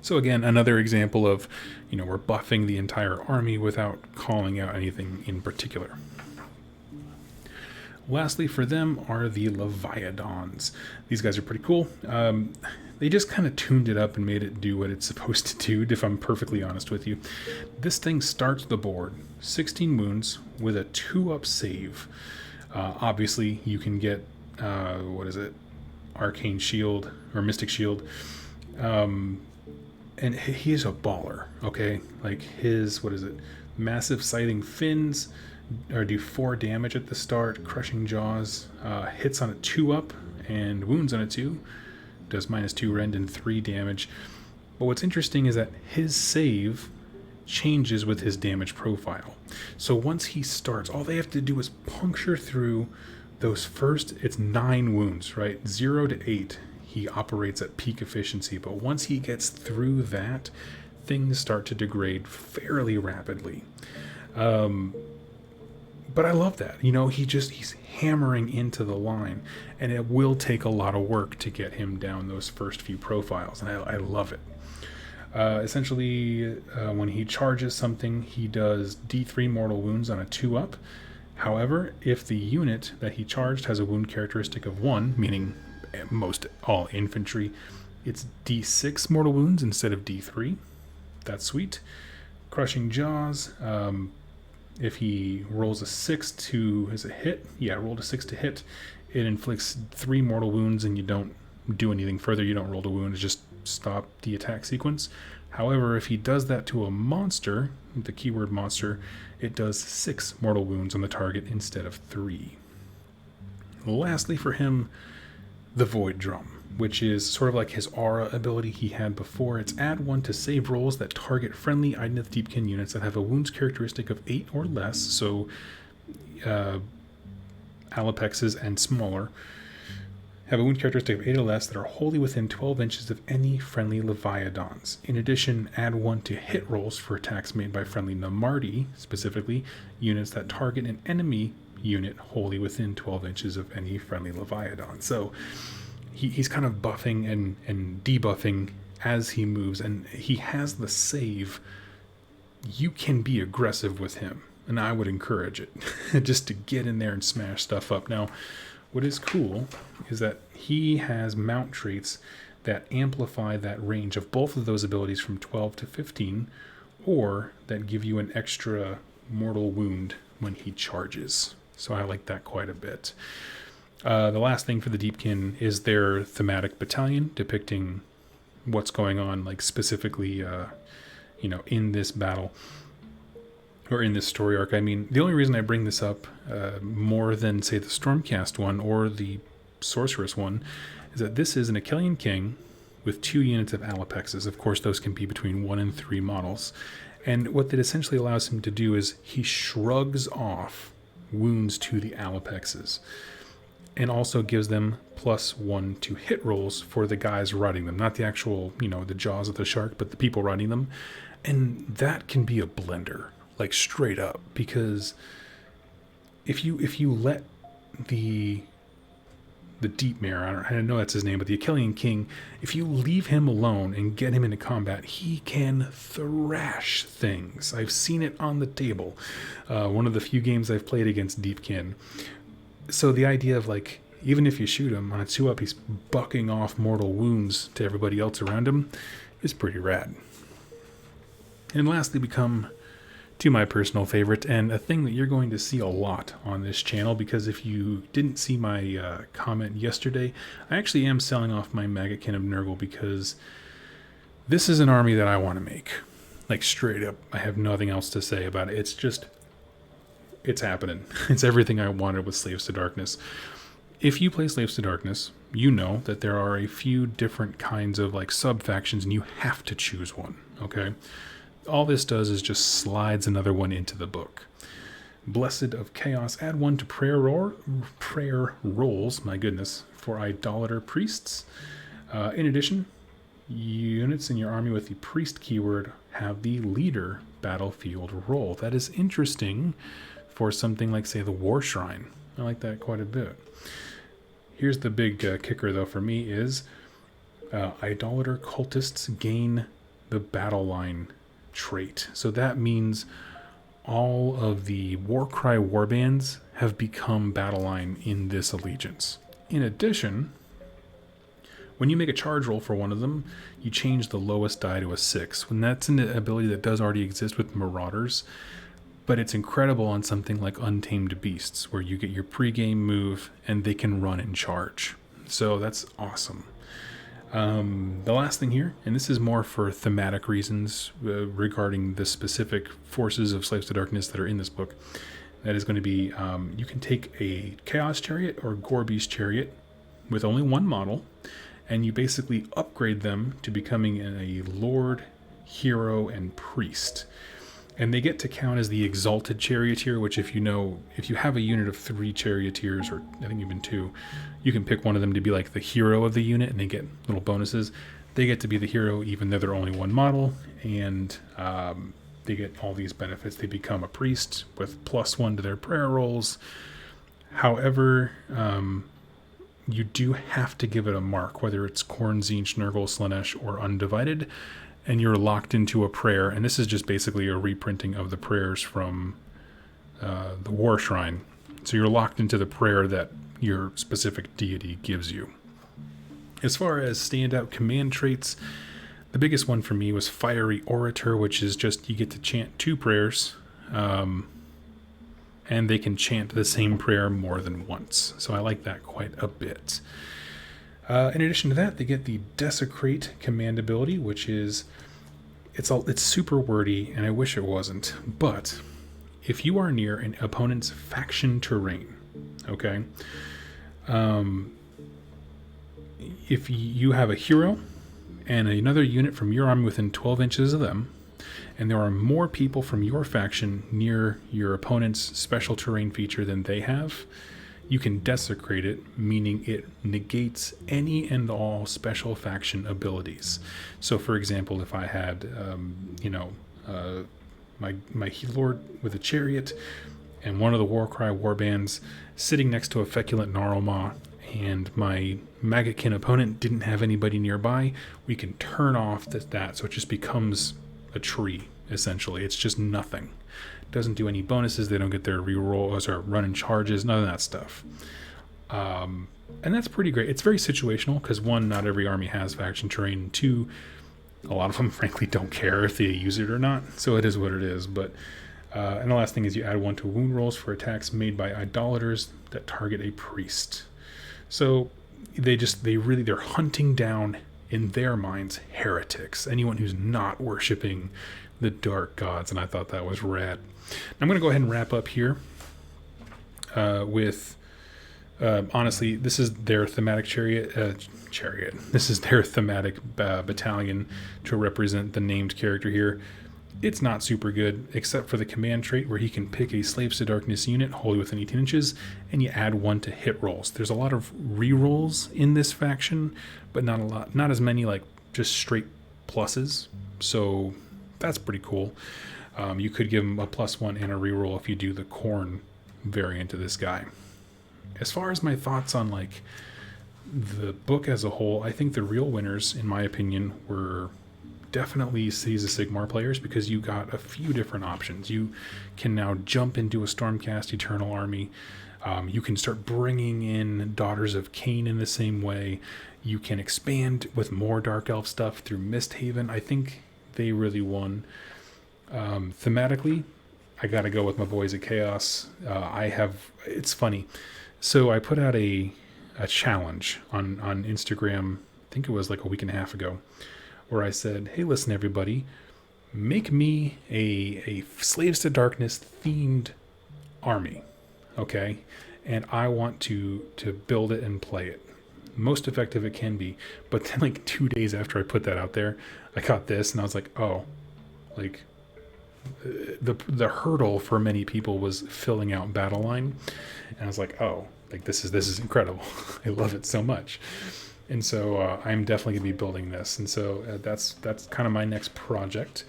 So again, another example of, we're buffing the entire army without calling out anything in particular. Lastly, for them are the Leviathans. These guys are pretty cool. They just kind of tuned it up and made it do what it's supposed to do, if I'm perfectly honest with you. This thing starts the board, 16 wounds with a 2-up save. Obviously, you can get, Arcane Shield, or Mystic Shield. And he's a baller, okay? Like his, Massive Sighting Fins, or do 4 damage at the start. Crushing Jaws, hits on a 2-up, and wounds on a 2. Does -2 rend and 3 damage. But what's interesting is that his save changes with his damage profile. So once he starts, all they have to do is puncture through those first, it's 9 wounds, right? 0 to 8, he operates at peak efficiency. But once he gets through that, things start to degrade fairly rapidly. But I love that. He's hammering into the line, and it will take a lot of work to get him down those first few profiles, and I love it. Essentially, when he charges something, he does D3 mortal wounds on a 2-up. However, if the unit that he charged has a wound characteristic of 1, meaning most all infantry, it's D6 mortal wounds instead of D3. That's sweet. Crushing Jaws. If he rolls a 6 to, is it hit? Yeah, rolled a 6 to hit. It inflicts 3 mortal wounds, and you don't do anything further. You don't roll the wound, just stop the attack sequence. However, if he does that to a monster, the keyword monster, it does 6 mortal wounds on the target instead of 3. Lastly for him, the Void Drum, which is sort of like his aura ability he had before. It's add 1 to save rolls that target friendly Idoneth Deepkin units that have a wounds characteristic of 8 or less, so Alapexes and smaller, have a wound characteristic of 8 or less that are wholly within 12 inches of any friendly Leviathans. In addition, add 1 to hit rolls for attacks made by friendly Namarti, specifically units that target an enemy unit wholly within 12 inches of any friendly Leviathan. So he's kind of buffing and debuffing as he moves, and he has the save. You can be aggressive with him, and I would encourage it just to get in there and smash stuff up. Now, what is cool is that he has mount traits that amplify that range of both of those abilities from 12 to 15, or that give you an extra mortal wound when he charges. So I like that quite a bit. The last thing for the Deepkin is their thematic battalion, depicting what's going on, like specifically, in this battle or in this story arc. I mean, the only reason I bring this up more than, say, the Stormcast one or the Sorceress one is that this is an Achillean king with 2 units of Alapexes. Of course, those can be between 1 and 3 models. And what that essentially allows him to do is he shrugs off wounds to the Alapexes. and also gives them +1 to hit rolls for the guys riding them, not the actual, the jaws of the shark, but the people riding them. And that can be a blender, like straight up, because if you let the Deep Mare, I don't know that's his name, but the Achillean King, if you leave him alone and get him into combat, he can thrash things. I've seen it on the table. One of the few games I've played against Deepkin. So the idea of, like, even if you shoot him on a 2-up, he's bucking off mortal wounds to everybody else around him is pretty rad. And lastly, we come to my personal favorite, and a thing that you're going to see a lot on this channel, because if you didn't see my comment yesterday, I actually am selling off my Maggotkin of Nurgle, because this is an army that I want to make. Like, straight up, I have nothing else to say about it. It's happening. It's everything I wanted with Slaves to Darkness. If you play Slaves to Darkness, you know that there are a few different kinds of, like, sub-factions, and you have to choose one, okay? All this does is just slides another one into the book. Blessed of Chaos, add 1 to prayer rolls, my goodness, for idolater priests. In addition, units in your army with the priest keyword have the leader battlefield roll. That is interesting for something like, say, the War Shrine. I like that quite a bit. Here's the big kicker, though, for me is idolater cultists gain the battle line trait. So that means all of the Warcry warbands have become battle line in this allegiance. In addition, when you make a charge roll for one of them, you change the lowest die to a 6. When that's an ability that does already exist with Marauders, but it's incredible on something like Untamed Beasts, where you get your pregame move and they can run and charge. So that's awesome. The last thing here, and this is more for thematic reasons regarding the specific forces of Slaves to Darkness that are in this book, that is going to be, you can take a Chaos Chariot or Gorby's Chariot with only one model, and you basically upgrade them to becoming a Lord, Hero, and Priest. And they get to count as the Exalted Charioteer, which if you have a unit of 3 Charioteers, or I think even 2, you can pick one of them to be like the hero of the unit, and they get little bonuses. They get to be the hero even though they're only one model, and they get all these benefits. They become a priest with +1 to their prayer rolls. However, you do have to give it a mark, whether it's Khorne, Tzeentch, Nurgle, Slaanesh, or Undivided, and you're locked into a prayer. And this is just basically a reprinting of the prayers from the War Shrine. So you're locked into the prayer that your specific deity gives you. As far as standout command traits, the biggest one for me was Fiery Orator, which is just you get to chant 2 prayers, and they can chant the same prayer more than once. So I like that quite a bit. In addition to that, they get the Desecrate command ability, which is it's super wordy, and I wish it wasn't. But if you are near an opponent's faction terrain, okay, if you have a hero and another unit from your army within 12 inches of them, and there are more people from your faction near your opponent's special terrain feature than they have, you can desecrate it, meaning it negates any and all special faction abilities. So, for example, if I had, my Lord with a chariot and one of the Warcry warbands sitting next to a Feculent Gnarlmaw, and my Maggotkin opponent didn't have anybody nearby, we can turn off that, so it just becomes a tree, essentially. It's just nothing. It doesn't do any bonuses. They don't get their rerolls or running charges, none of that stuff. And that's pretty great. It's very situational, because 1, not every army has faction terrain. 2, a lot of them frankly don't care if they use it or not, so it is what it is. But and the last thing is you add 1 to wound rolls for attacks made by idolaters that target a priest. So they're hunting down, in their minds, heretics, anyone who's not worshiping the dark gods, and I thought that was rad. Now I'm going to go ahead and wrap up here with, honestly, this is their thematic chariot. This is their thematic battalion to represent the named character here. It's not super good, except for the command trait where he can pick a Slaves to Darkness unit wholly within 18 inches, and you add 1 to hit rolls. There's a lot of rerolls in this faction, but not as many like just straight pluses. So that's pretty cool. You could give him a +1 and a reroll if you do the Khorne variant of this guy. As far as my thoughts on like the book as a whole, I think the real winners, in my opinion, were definitely Cities of Sigmar players, because you got a few different options. You can now jump into a Stormcast Eternal army. You can start bringing in Daughters of Kain in the same way. You can expand with more Dark Elf stuff through Misthaven. I think they really won. Thematically, I gotta go with my boys at Chaos. It's funny. So I put out a challenge on Instagram, I think it was like a week and a half ago, where I said, hey, listen, everybody, make me a Slaves to Darkness themed army, okay? And I want to build it and play it. Most effective it can be. But then like 2 days after I put that out there, I got this and I was like, oh, like the hurdle for many people was filling out battle line. And I was like, oh, like this is incredible. I love it so much. And so I'm definitely going to be building this. And so that's kind of my next project.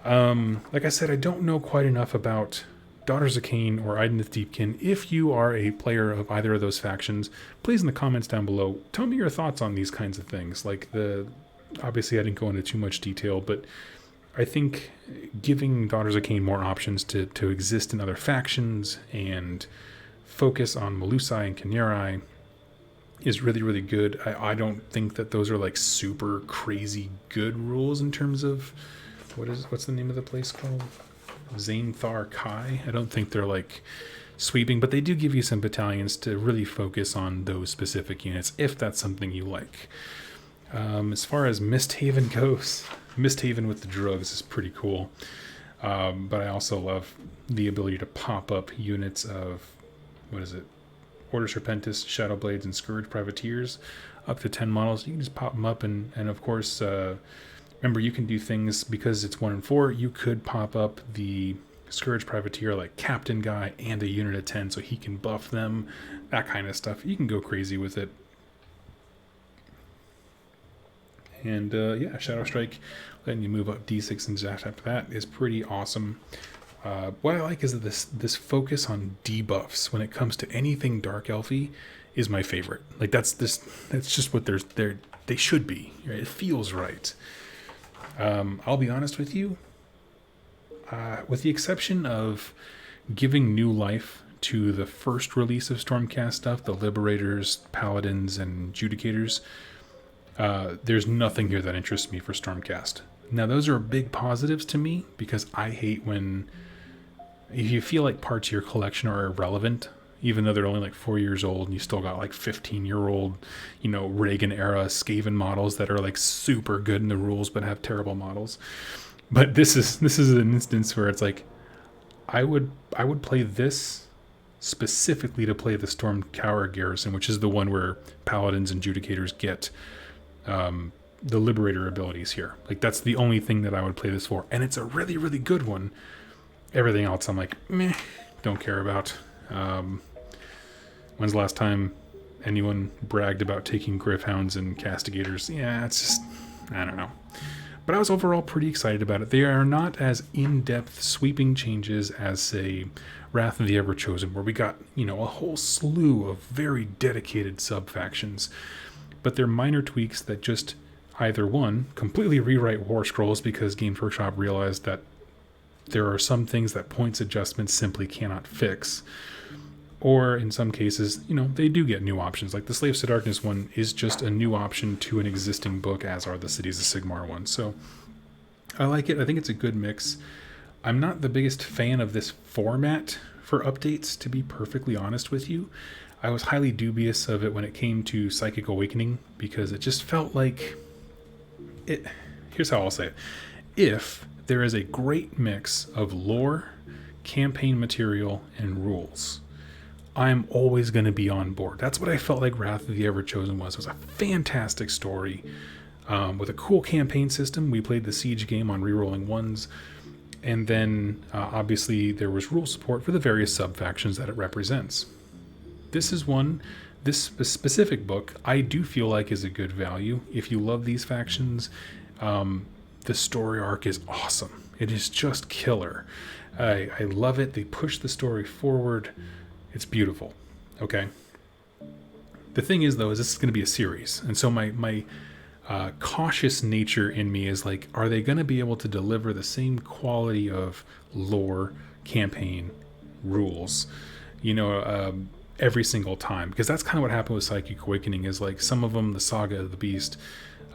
Like I said, I don't know quite enough about Daughters of Kain or Idoneth Deepkin. If you are a player of either of those factions, please in the comments down below, tell me your thoughts on these kinds of things. Like obviously I didn't go into too much detail, but I think giving Daughters of Kain more options to exist in other factions and focus on Melusai and Kniari is really, really good. I don't think that those are like super crazy good rules in terms of what's the name of the place called? Zainathar Khai. I don't think they're like sweeping, but they do give you some battalions to really focus on those specific units if that's something you like. As far as Misthaven goes, Misthaven with the drugs is pretty cool. But I also love the ability to pop up units of, Order Serpentis, Shadowblades, and Scourge Privateers, up to 10 models. You can just pop them up, and of course, remember, you can do things, because it's 1 and 4, you could pop up the Scourge Privateer, like Captain Guy, and a unit of 10, so he can buff them, that kind of stuff. You can go crazy with it. And yeah, Shadowstrike, letting you move up D6 and dash after that is pretty awesome. What I like is that this focus on debuffs when it comes to anything Dark Elfy is my favorite. Like that's just what they should be. Right? It feels right. I'll be honest with you. With the exception of giving new life to the first release of Stormcast stuff, the Liberators, Paladins, and Judicators, there's nothing here that interests me for Stormcast. Now, those are big positives to me, because I hate when if you feel like parts of your collection are irrelevant, even though they're only like 4 years old, and you still got like 15-year-old, Reagan era Skaven models that are like super good in the rules but have terrible models. But this is an instance where it's like I would play this specifically to play the Storm Tower Garrison, which is the one where Paladins and Judicators get the Liberator abilities here. Like that's the only thing that I would play this for, and it's a really, really good one. Everything else I'm like, meh, don't care about. When's the last time anyone bragged about taking Gryph-hounds and Castigators? Yeah, it's just, I don't know. But I was overall pretty excited about it. They are not as in-depth sweeping changes as, say, Wrath of the Everchosen, where we got, a whole slew of very dedicated sub-factions. But they're minor tweaks that just either, one, completely rewrite War Scrolls because Games Workshop realized that there are some things that points adjustments simply cannot fix. Or in some cases, they do get new options. Like the Slaves to Darkness one is just a new option to an existing book, as are the Cities of Sigmar one. So I like it. I think it's a good mix. I'm not the biggest fan of this format for updates, to be perfectly honest with you. I was highly dubious of it when it came to Psychic Awakening, because it just felt like it. Here's how I'll say it. If there is a great mix of lore, campaign material, and rules, I'm always going to be on board. That's what I felt like Wrath of the Everchosen was. It was a fantastic story. with a cool campaign system. We played the Siege game on rerolling ones. And then, obviously, there was rule support for the various sub-factions that it represents. This specific book, I do feel like is a good value. If you love these factions, the story arc is awesome. It is just killer. I love it. They push the story forward. It's beautiful. Okay. The thing is, though, is this is going to be a series. And so my cautious nature in me is like, are they going to be able to deliver the same quality of lore, campaign, rules, every single time? Because that's kind of what happened with Psychic Awakening, is like some of them, the Saga of the Beast,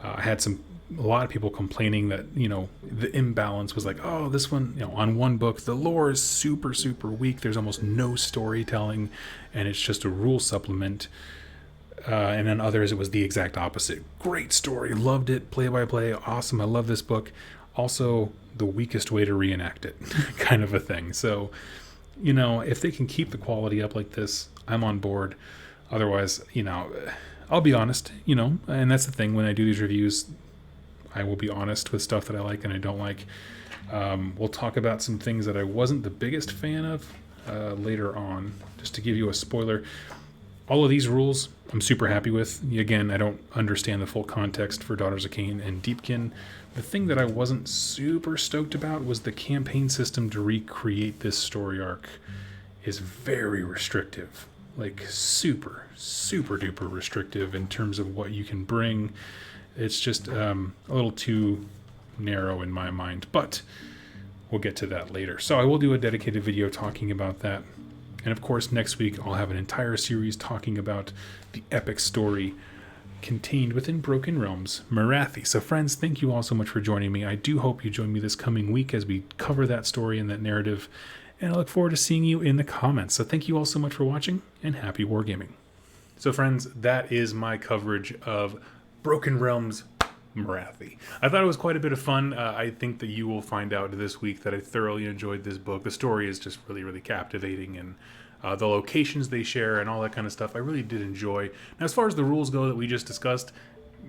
I had a lot of people complaining that, the imbalance was like, oh, this one, on one book, the lore is super, super weak. There's almost no storytelling, and it's just a rule supplement. And then others, it was the exact opposite. Great story, loved it, play-by-play, awesome, I love this book. Also, the weakest way to reenact it, kind of a thing. So, if they can keep the quality up like this, I'm on board. Otherwise, I'll be honest, and that's the thing, when I do these reviews, I will be honest with stuff that I like and I don't like. We'll talk about some things that I wasn't the biggest fan of later on, just to give you a spoiler. All of these rules I'm super happy with. Again, I don't understand the full context for Daughters of Kain and Deepkin. The thing that I wasn't super stoked about was the campaign system to recreate this story arc is very restrictive. Like super, super duper restrictive in terms of what you can bring. It's just a little too narrow in my mind, but we'll get to that later. So I will do a dedicated video talking about that. And of course, next week I'll have an entire series talking about the epic story contained within Broken Realms, Marathi. So friends, thank you all so much for joining me. I do hope you join me this coming week as we cover that story and that narrative. And I look forward to seeing you in the comments. So thank you all so much for watching, and happy wargaming. So friends, that is my coverage of Broken Realms, Marathi. I thought it was quite a bit of fun. I think that you will find out this week that I thoroughly enjoyed this book. The story is just really, really captivating, and the locations they share and all that kind of stuff I really did enjoy. Now, as far as the rules go that we just discussed,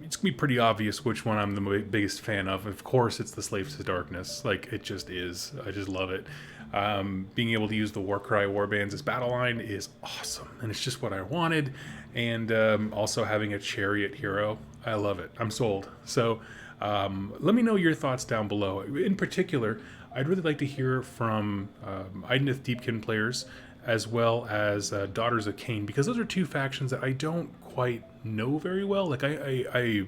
it's going to be pretty obvious which one I'm the biggest fan of. Of course, it's the Slaves to Darkness. Like, it just is. I just love it. Being able to use the Warcry Warbands as battle line is awesome, and it's just what I wanted. And also having a chariot hero, I love it. I'm sold. So let me know your thoughts down below. In particular, I'd really like to hear from Idoneth Deepkin players as well as Daughters of Kain, because those are two factions that I don't quite know very well. Like I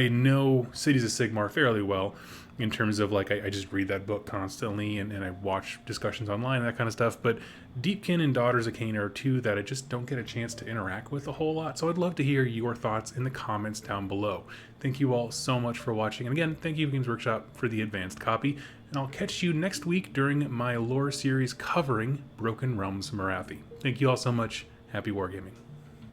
know Cities of Sigmar fairly well, in terms of like I just read that book constantly and I watch discussions online and that kind of stuff. But Deepkin and Daughters of Kain are two that I just don't get a chance to interact with a whole lot. So I'd love to hear your thoughts in the comments down below. Thank you all so much for watching. And again, thank you Games Workshop for the advanced copy. And I'll catch you next week during my lore series covering Broken Realms Marathi. Thank you all so much. Happy wargaming.